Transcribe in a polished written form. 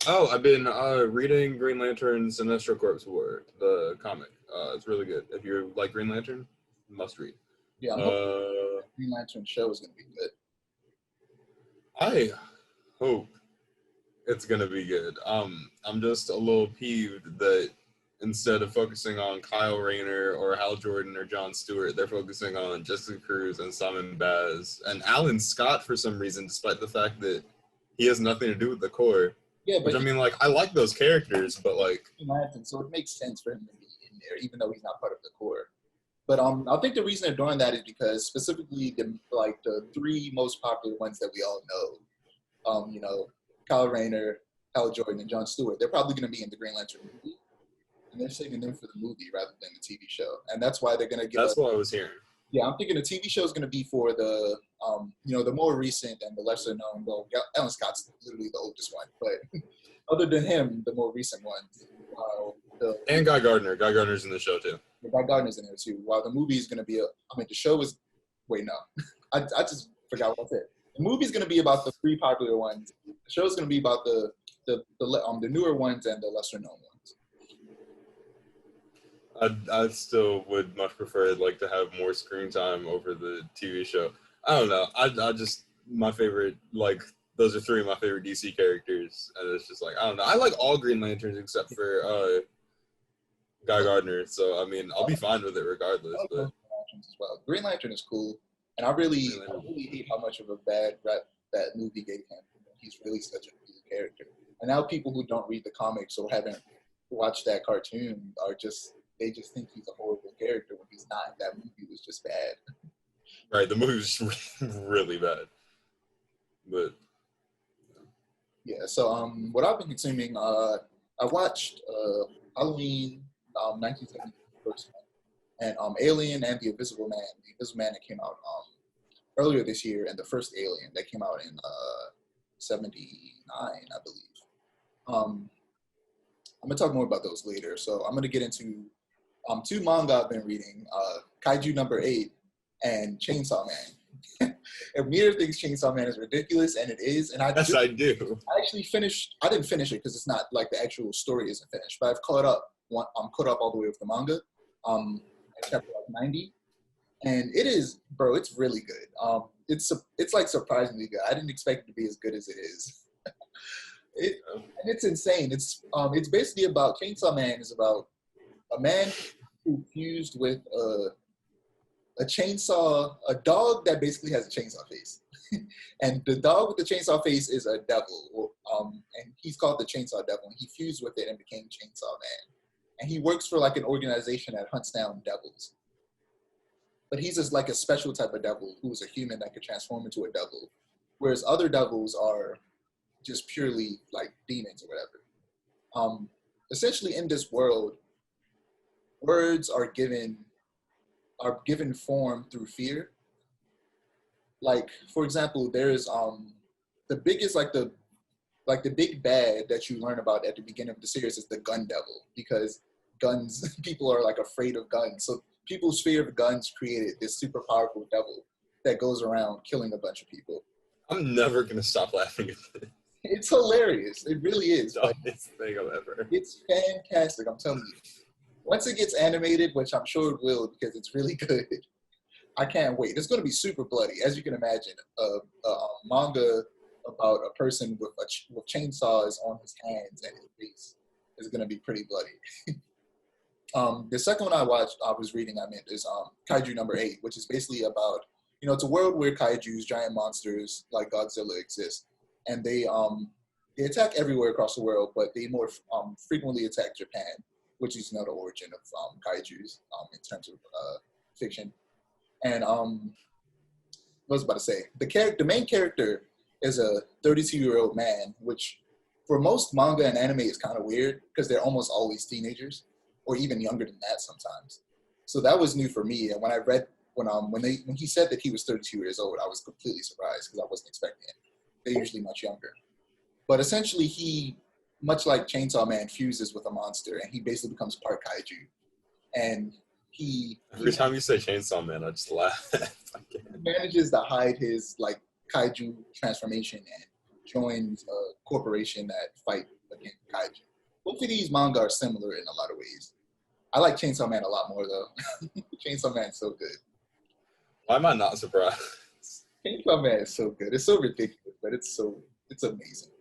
Oh, I've been reading Green Lantern Sinestro Corps War, the comic. It's really good. If you like Green Lantern, must read. Yeah, I'm hoping Uh, the Green Lantern show is gonna be good. I hope it's gonna be good. I'm just a little peeved that instead of focusing on Kyle Rayner or Hal Jordan or John Stewart, they're focusing on Jessica Cruz and Simon Baz and Alan Scott for some reason, despite the fact that he has nothing to do with the Corps. Yeah, Which but I he's mean, like, I like those characters, but like, Green Lantern, so it makes sense for him to be in there, even though he's not part of the core. But I think the reason they're doing that is because specifically the three most popular ones that we all know, Kyle Rayner, Hal Jordan, and John Stewart, they're probably going to be in the Green Lantern movie, and they're saving them for the movie rather than the TV show, and that's why they're going to give that's us. what I was hearing. Yeah, I'm thinking the TV show is going to be for the more recent and the lesser known. Well, Alan Scott's literally the oldest one, but other than him, the more recent ones. And Guy Gardner. Guy Gardner's in the show too. Guy Gardner's in there too. While the movie is going to be the show is. Wait, no, I just forgot what I said. The movie's going to be about the three popular ones. The show's going to be about the newer ones and the lesser known ones. I still would much prefer like to have more screen time over the TV show. I don't know. I just my favorite like those are three of my favorite DC characters, and it's just like I don't know. I like all Green Lanterns except for Guy Gardner. So I mean, I'll be fine with it regardless. I like But Green Lanterns as well. Green Lantern is cool, and I really hate how much of a bad rep that movie gave him. He's really such a cool character. And now people who don't read the comics or haven't watched that cartoon are they just think he's a horrible character when he's not. That movie was just bad. right, the movie was really bad. But Yeah. So what I've been consuming, I watched Halloween 1970 first one, and Alien and The Invisible Man. The Invisible Man that came out earlier this year, and the first Alien that came out in '79, I believe. I'm gonna talk more about those later. So I'm gonna get into two manga I've been reading: Kaiju #8 and Chainsaw Man. Amir thinks Chainsaw Man is ridiculous, and it is. And yes, I do. I actually finished. I didn't finish it because it's not like the actual story isn't finished. But I've caught up. I'm caught up all the way with the manga. At chapter 90, and it is, bro. It's really good. It's like surprisingly good. I didn't expect it to be as good as it is. And it's insane. It's basically about Chainsaw Man is about a man who fused with a chainsaw, a dog that basically has a chainsaw face. And the dog with the chainsaw face is a devil, and he's called the Chainsaw Devil. And he fused with it and became Chainsaw Man. And he works for like an organization that hunts down devils. But he's just like a special type of devil who's a human that could transform into a devil, whereas other devils are just purely like demons or whatever. Essentially, in this world, words are given form through fear. Like, for example, there's the biggest the big bad that you learn about at the beginning of the series is the gun devil, because people are like afraid of guns. So people's fear of guns created this super powerful devil that goes around killing a bunch of people. I'm never gonna stop laughing at this. It's hilarious. It really is. Dumbest thing I've ever. It's fantastic. I'm telling you. Once it gets animated, which I'm sure it will because it's really good, I can't wait. It's going to be super bloody, as you can imagine. A manga about a person with chainsaws on his hands and his face is going to be pretty bloody. The second one I was reading, is Kaiju #8, which is basically about, it's a world where kaijus, giant monsters like Godzilla exist. And they attack everywhere across the world, but they more frequently attack Japan, which is the origin of kaijus in terms of fiction. And what was I about to say? The main character is a 32-year-old man, which for most manga and anime is kind of weird because they're almost always teenagers, or even younger than that sometimes. So that was new for me. And when I read when he said that he was 32 years old, I was completely surprised because I wasn't expecting it. They're usually much younger. But essentially, he, much like Chainsaw Man, fuses with a monster, and he basically becomes part kaiju. And every time you say Chainsaw Man, I just laugh. He manages to hide his like kaiju transformation and joins a corporation that fight the against kaiju. Both of these manga are similar in a lot of ways. I like Chainsaw Man a lot more though. Chainsaw Man is so good. Why am I not surprised? Chainsaw Man is so good. It's so ridiculous, but it's amazing.